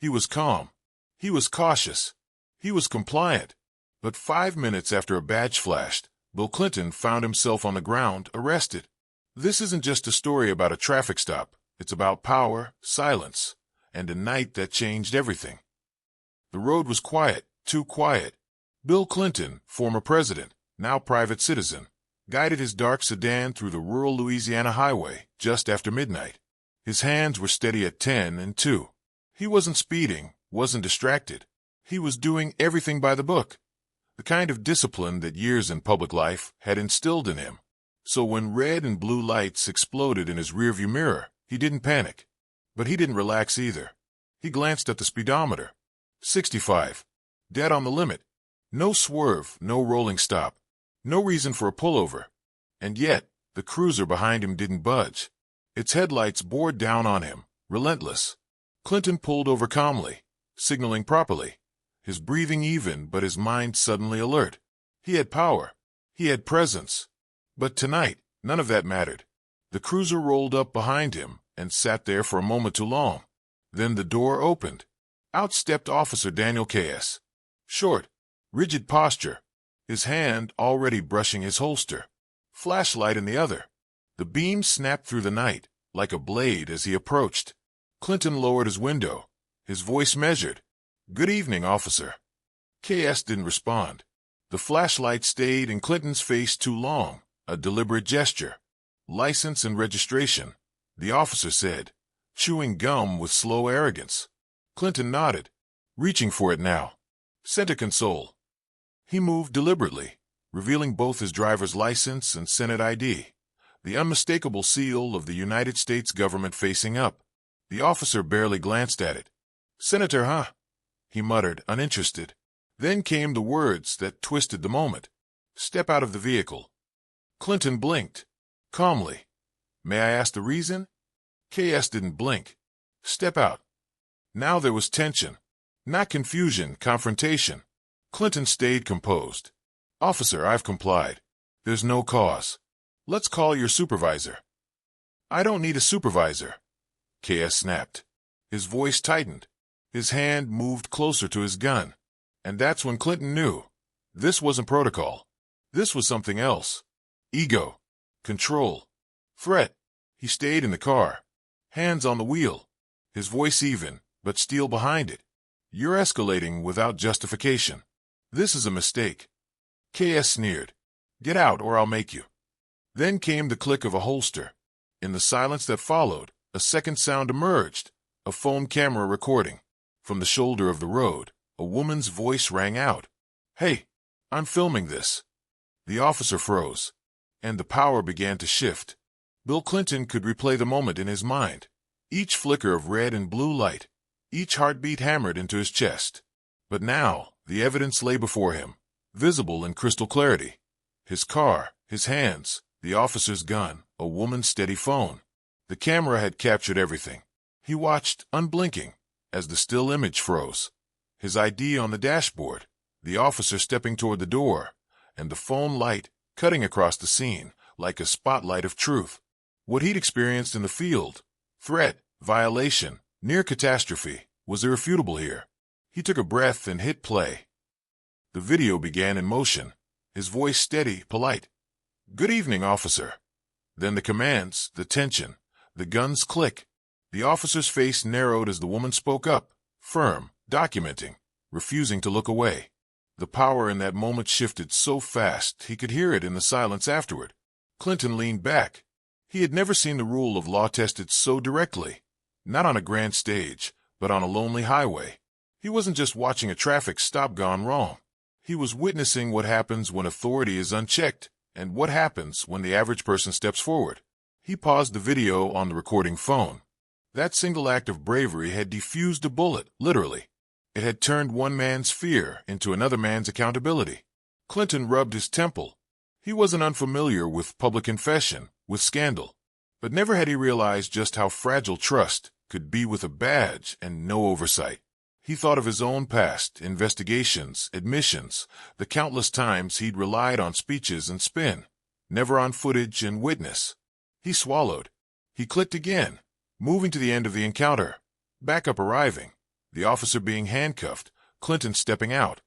He was calm. He was cautious. He was compliant. But 5 minutes after a badge flashed, Bill Clinton found himself on the ground, arrested. This isn't just a story about a traffic stop. It's about power, silence, and a night that changed everything. The road was quiet, too quiet. Bill Clinton, former president, now private citizen, guided his dark sedan through the rural Louisiana highway just after midnight. His hands were steady at 10 and 2. He wasn't speeding, wasn't distracted. He was doing everything by the book, the kind of discipline that years in public life had instilled in him. So when red and blue lights exploded in his rearview mirror, he didn't panic. But he didn't relax either. He glanced at the speedometer. 65. Dead on the limit. No swerve, no rolling stop. No reason for a pullover. And yet, the cruiser behind him didn't budge. Its headlights bored down on him, relentless. Clinton pulled over calmly, signaling properly. His breathing even, but his mind suddenly alert. He had power. He had presence. But tonight, none of that mattered. The cruiser rolled up behind him and sat there for a moment too long. Then the door opened. Out stepped Officer Daniel K.S. Short, rigid posture, his hand already brushing his holster, flashlight in the other. The beam snapped through the night, like a blade as he approached. Clinton lowered his window, his voice measured. "Good evening, officer." K.S. didn't respond. The flashlight stayed in Clinton's face too long, a deliberate gesture. "License and registration," the officer said, chewing gum with slow arrogance. Clinton nodded, reaching for it now. "Center console." He moved deliberately, revealing both his driver's license and Senate ID, the unmistakable seal of the United States government facing up. The officer barely glanced at it. "Senator, huh?" he muttered, uninterested. Then came the words that twisted the moment. "Step out of the vehicle." Clinton blinked, calmly. "May I ask the reason?" K.S. didn't blink. "Step out." Now there was tension. Not confusion, confrontation. Clinton stayed composed. "Officer, I've complied. There's no cause. Let's call your supervisor." "I don't need a supervisor," K.S. snapped. His voice tightened. His hand moved closer to his gun. And that's when Clinton knew. This wasn't protocol. This was something else. Ego. Control. Threat. He stayed in the car. Hands on the wheel. His voice even, but steel behind it. "You're escalating without justification. This is a mistake." K.S. sneered. "Get out or I'll make you." Then came the click of a holster. In the silence that followed, a second sound emerged, a phone camera recording. From the shoulder of the road, a woman's voice rang out. "Hey, I'm filming this." The officer froze, and the power began to shift. Bill Clinton could replay the moment in his mind. Each flicker of red and blue light, each heartbeat hammered into his chest. But now, the evidence lay before him, visible in crystal clarity. His car, his hands, the officer's gun, a woman's steady phone. The camera had captured everything. He watched, unblinking, as the still image froze. His ID on the dashboard, the officer stepping toward the door, and the phone light cutting across the scene like a spotlight of truth. What he'd experienced in the field, threat, violation, near catastrophe, was irrefutable here. He took a breath and hit play. The video began in motion, his voice steady, polite. "Good evening, officer." Then the commands, the tension, the gun's click. The officer's face narrowed as the woman spoke up, firm, documenting, refusing to look away. The power in that moment shifted so fast he could hear it in the silence afterward. Clinton leaned back. He had never seen the rule of law tested so directly, not on a grand stage, but on a lonely highway. He wasn't just watching a traffic stop gone wrong. He was witnessing what happens when authority is unchecked, and what happens when the average person steps forward. He paused the video on the recording phone. That single act of bravery had defused a bullet, literally. It had turned one man's fear into another man's accountability. Clinton rubbed his temple. He wasn't unfamiliar with public confession, with scandal. But never had he realized just how fragile trust could be with a badge and no oversight. He thought of his own past, investigations, admissions, the countless times he'd relied on speeches and spin, never on footage and witness. He swallowed. He clicked again, moving to the end of the encounter. Backup arriving. the officer being handcuffed, Clinton stepping out,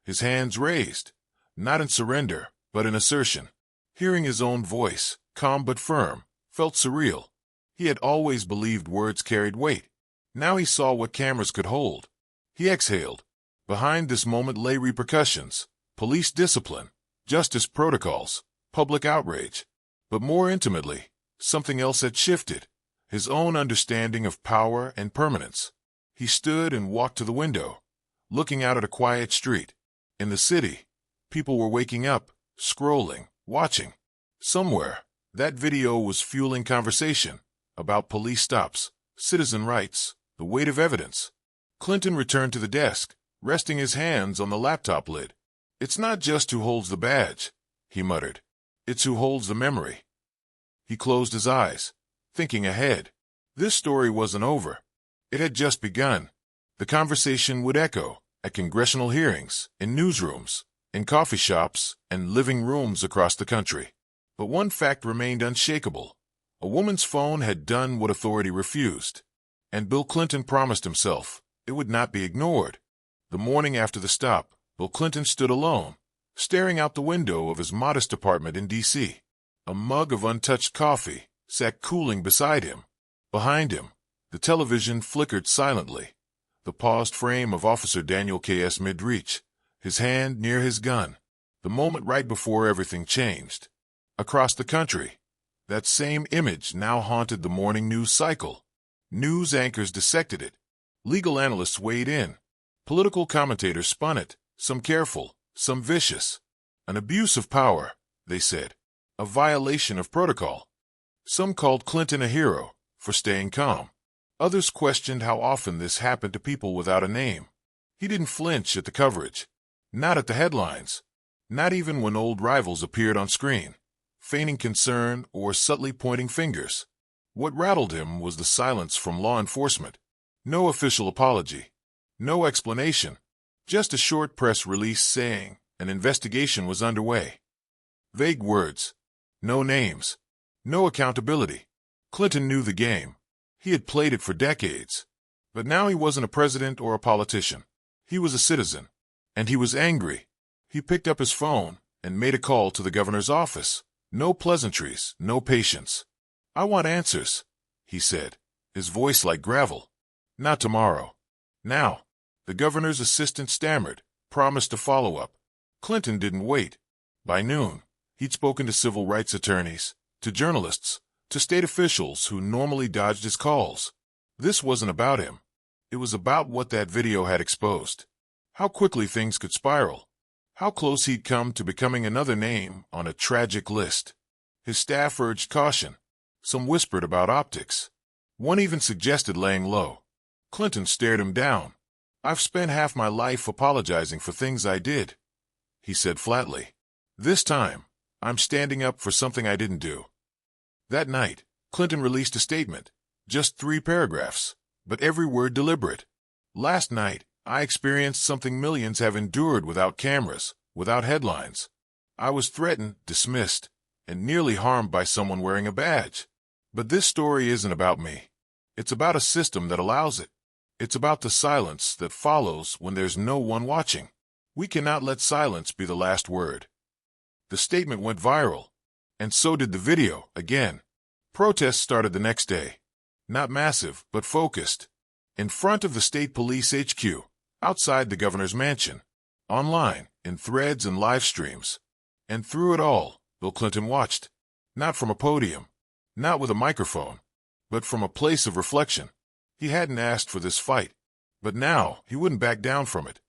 his hands raised, not in surrender, but in assertion. Hearing his own voice, calm but firm, felt surreal. He had always believed words carried weight. Now he saw what cameras could hold. He exhaled. Behind this moment lay repercussions, police discipline, justice protocols, public outrage. But more intimately, something else had shifted, his own understanding of power and permanence. He stood and walked to the window, looking out at a quiet street. In the city, people were waking up, scrolling, watching. Somewhere, that video was fueling conversation about police stops, citizen rights, the weight of evidence. Clinton returned to the desk, resting his hands on the laptop lid. "It's not just who holds the badge," he muttered. "It's who holds the memory." He closed his eyes, thinking ahead. This story wasn't over. It had just begun. The conversation would echo at congressional hearings, in newsrooms, in coffee shops, and living rooms across the country. But one fact remained unshakable. A woman's phone had done what authority refused. And Bill Clinton promised himself it would not be ignored. The morning after the stop, Bill Clinton stood alone, staring out the window of his modest apartment in D.C. A mug of untouched coffee sat cooling beside him. Behind him, the television flickered silently, the paused frame of Officer Daniel K.S. mid-reach, his hand near his gun, the moment right before everything changed. Across the country, that same image now haunted the morning news cycle. News anchors dissected it. Legal analysts weighed in. Political commentators spun it, some careful, some vicious. An abuse of power, they said. A violation of protocol. Some called Clinton a hero for staying calm. Others questioned how often this happened to people without a name. He didn't flinch at the coverage. Not at the headlines. Not even when old rivals appeared on screen, feigning concern or subtly pointing fingers. What rattled him was the silence from law enforcement. No official apology. No explanation. Just a short press release saying an investigation was underway. Vague words. No names. No accountability. Clinton knew the game. He had played it for decades. But now he wasn't a president or a politician. He was a citizen. And he was angry. He picked up his phone and made a call to the governor's office. No pleasantries, no patience. "I want answers," he said, his voice like gravel. "Not tomorrow. Now." The governor's assistant stammered, promised to follow up. Clinton didn't wait. By noon, he'd spoken to civil rights attorneys, to journalists, to state officials who normally dodged his calls. This wasn't about him. It was about what that video had exposed. How quickly things could spiral. How close he'd come to becoming another name on a tragic list. His staff urged caution. Some whispered about optics. One even suggested laying low. Clinton stared him down. "I've spent half my life apologizing for things I did," he said flatly. "This time, I'm standing up for something I didn't do." That night, Clinton released a statement. Just 3 paragraphs, but every word deliberate. "Last night, I experienced something millions have endured without cameras, without headlines. I was threatened, dismissed, and nearly harmed by someone wearing a badge. But this story isn't about me. It's about a system that allows it. It's about the silence that follows when there's no one watching. We cannot let silence be the last word." The statement went viral, and so did the video, again. Protests started the next day. Not massive, but focused. In front of the state police HQ, outside the governor's mansion, online, in threads and live streams. And through it all, Bill Clinton watched. Not from a podium, not with a microphone, but from a place of reflection. He hadn't asked for this fight, but now he wouldn't back down from it.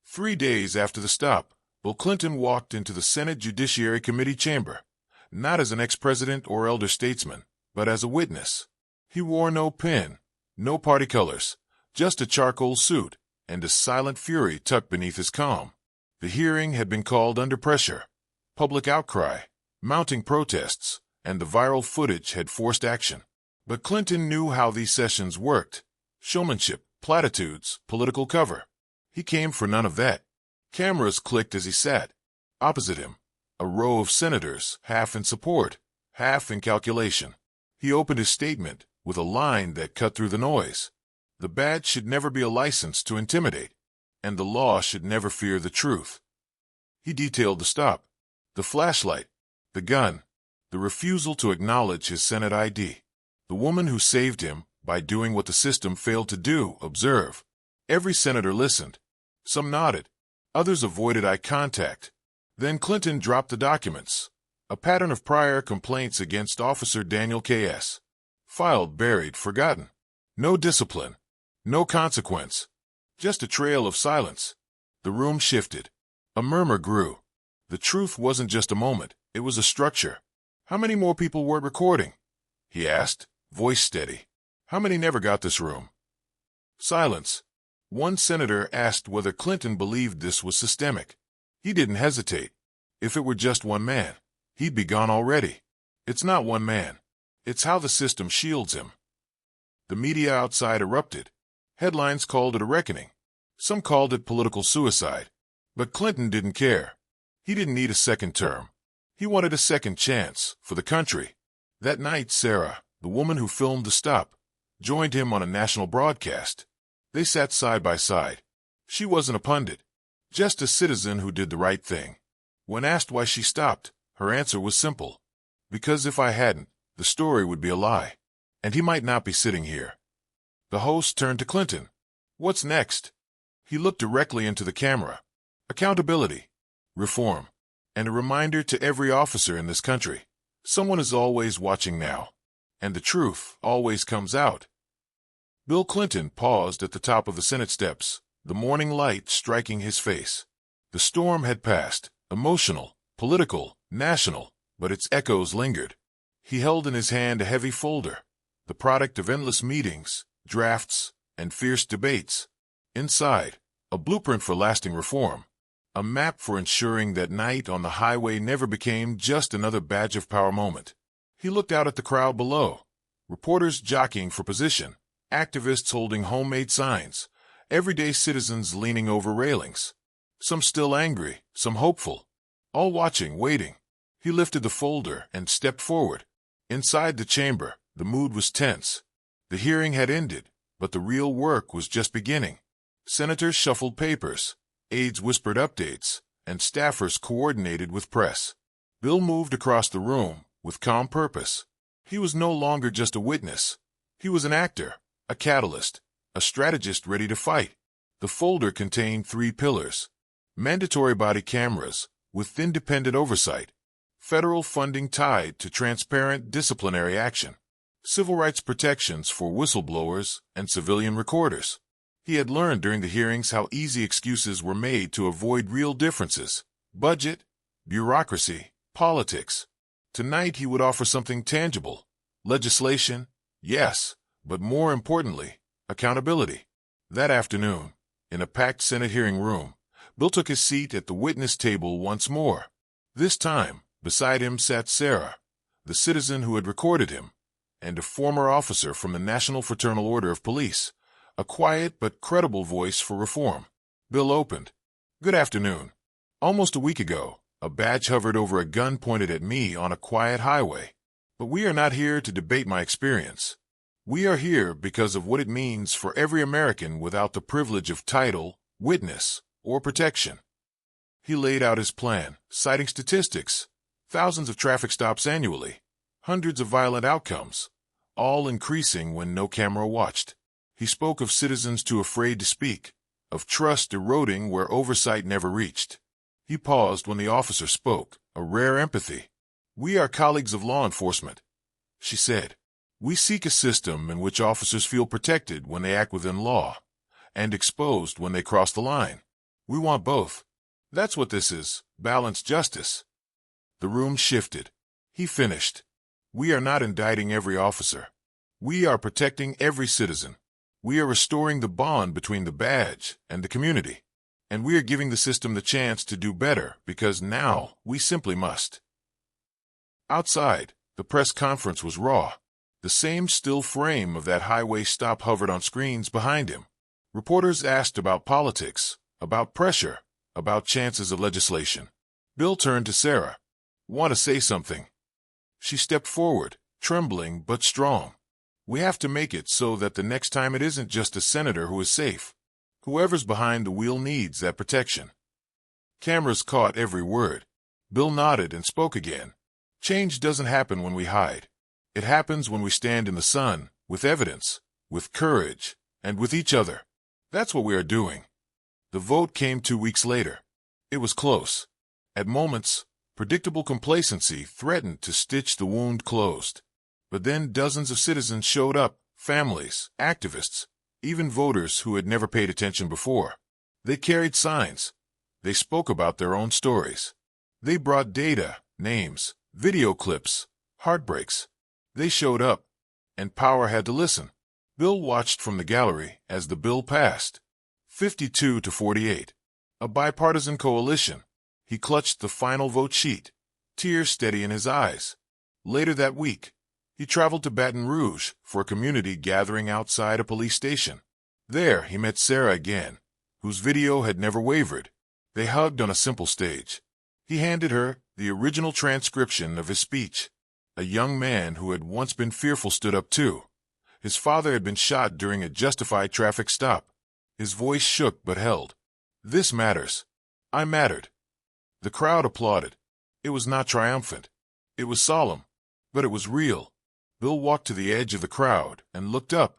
3 days after the stop, Bill Clinton walked into the Senate Judiciary Committee chamber, not as an ex-president or elder statesman, but as a witness. He wore no pin, no party colors, just a charcoal suit and a silent fury tucked beneath his calm. The hearing had been called under pressure. Public outcry, mounting protests, and the viral footage had forced action. But Clinton knew how these sessions worked. Showmanship, platitudes, political cover. He came for none of that. Cameras clicked as he sat. Opposite him, a row of senators, half in support, half in calculation. He opened his statement with a line that cut through the noise. The badge should never be a license to intimidate, and the law should never fear the truth. He detailed the stop, the flashlight, the gun, the refusal to acknowledge his Senate ID, the woman who saved him by doing what the system failed to do. Observe. Every senator listened. Some nodded. Others avoided eye contact. Then Clinton dropped the documents. A pattern of prior complaints against Officer Daniel K.S. Filed, buried, forgotten. No discipline. No consequence. Just a trail of silence. The room shifted. A murmur grew. The truth wasn't just a moment, it was a structure. How many more people were recording? He asked, voice steady. How many never got this room? Silence. One senator asked whether Clinton believed this was systemic. He didn't hesitate. If it were just one man, he'd be gone already. It's not one man. It's how the system shields him. The media outside erupted. Headlines called it a reckoning. Some called it political suicide. But Clinton didn't care. He didn't need a second term. He wanted a second chance for the country. That night, Sarah, the woman who filmed the stop, joined him on a national broadcast. They sat side by side. She wasn't a pundit, just a citizen who did the right thing. When asked why she stopped, her answer was simple. Because if I hadn't, the story would be a lie, and he might not be sitting here. The host turned to Clinton. What's next? He looked directly into the camera. Accountability, reform, and a reminder to every officer in this country. Someone is always watching now, and the truth always comes out. Bill Clinton paused at the top of the Senate steps, the morning light striking his face. The storm had passed, emotional, political, national, but its echoes lingered. He held in his hand a heavy folder, the product of endless meetings, drafts, and fierce debates. Inside, a blueprint for lasting reform, a map for ensuring that night on the highway never became just another badge of power moment. He looked out at the crowd below, reporters jockeying for position, activists holding homemade signs, everyday citizens leaning over railings. Some still angry, some hopeful, all watching, waiting. He lifted the folder and stepped forward. Inside the chamber, the mood was tense. The hearing had ended, but the real work was just beginning. Senators shuffled papers, aides whispered updates, and staffers coordinated with press. Bill moved across the room with calm purpose. He was no longer just a witness. He was an actor, a catalyst, a strategist ready to fight. The folder contained 3 pillars. Mandatory body cameras, with independent oversight. Federal funding tied to transparent disciplinary action. Civil rights protections for whistleblowers and civilian recorders. He had learned during the hearings how easy excuses were made to avoid real differences. Budget, bureaucracy, politics. Tonight he would offer something tangible. Legislation, yes, but more importantly, accountability. That afternoon, in a packed Senate hearing room, Bill took his seat at the witness table once more. This time, beside him sat Sarah, the citizen who had recorded him, and a former officer from the National Fraternal Order of Police, a quiet but credible voice for reform. Bill opened. Good afternoon. Almost a week ago, a badge hovered over a gun pointed at me on a quiet highway. But we are not here to debate my experience. We are here because of what it means for every American without the privilege of title, witness, or protection. He laid out his plan, citing statistics, thousands of traffic stops annually, hundreds of violent outcomes, all increasing when no camera watched. He spoke of citizens too afraid to speak, of trust eroding where oversight never reached. He paused when the officer spoke, a rare empathy. We are colleagues of law enforcement, she said. We seek a system in which officers feel protected when they act within law, and exposed when they cross the line. We want both. That's what this is, balanced justice. The room shifted. He finished. We are not indicting every officer. We are protecting every citizen. We are restoring the bond between the badge and the community. And we are giving the system the chance to do better because now we simply must. Outside, the press conference was raw. The same still frame of that highway stop hovered on screens behind him. Reporters asked about politics, about pressure, about chances of legislation. Bill turned to Sarah. Want to say something? She stepped forward, trembling but strong. We have to make it so that the next time it isn't just a senator who is safe. Whoever's behind the wheel needs that protection. Cameras caught every word. Bill nodded and spoke again. Change doesn't happen when we hide. It happens when we stand in the sun, with evidence, with courage, and with each other. That's what we are doing. The vote came 2 weeks later. It was close. At moments, predictable complacency threatened to stitch the wound closed. But then dozens of citizens showed up, families, activists, even voters who had never paid attention before. They carried signs. They spoke about their own stories. They brought data, names, video clips, heartbreaks. They showed up, and power had to listen. Bill watched from the gallery as the bill passed. 52 to 48. A bipartisan coalition. He clutched the final vote sheet, tears steady in his eyes. Later that week, he traveled to Baton Rouge for a community gathering outside a police station. There, he met Sarah again, whose video had never wavered. They hugged on a simple stage. He handed her the original transcription of his speech. A young man who had once been fearful stood up too. His father had been shot during a justified traffic stop. His voice shook but held. This matters. I mattered. The crowd applauded. It was not triumphant. It was solemn, but it was real. Bill walked to the edge of the crowd and looked up.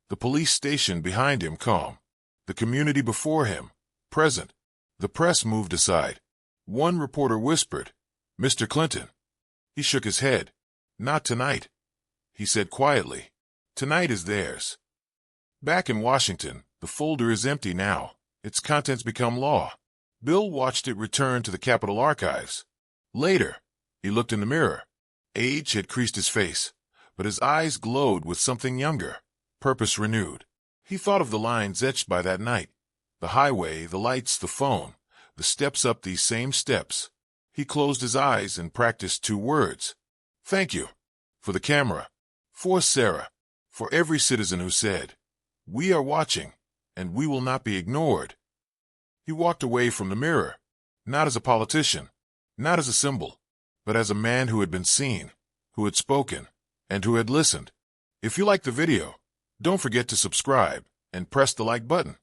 The police station behind him calm. The community before him, present. The press moved aside. One reporter whispered, "Mr. Clinton." He shook his head. "Not tonight," he said quietly. "Tonight is theirs." Back in Washington, the folder is empty now. Its contents become law. Bill watched it return to the Capitol archives. Later, he looked in the mirror. Age had creased his face, but his eyes glowed with something younger, purpose renewed. He thought of the lines etched by that night. The highway, the lights, the phone, the steps up these same steps. He closed his eyes and practiced 2 words. Thank you. For the camera. For Sarah. For every citizen who said, "We are watching, and we will not be ignored." He walked away from the mirror, not as a politician, not as a symbol, but as a man who had been seen, who had spoken, and who had listened. If you liked the video, don't forget to subscribe and press the like button.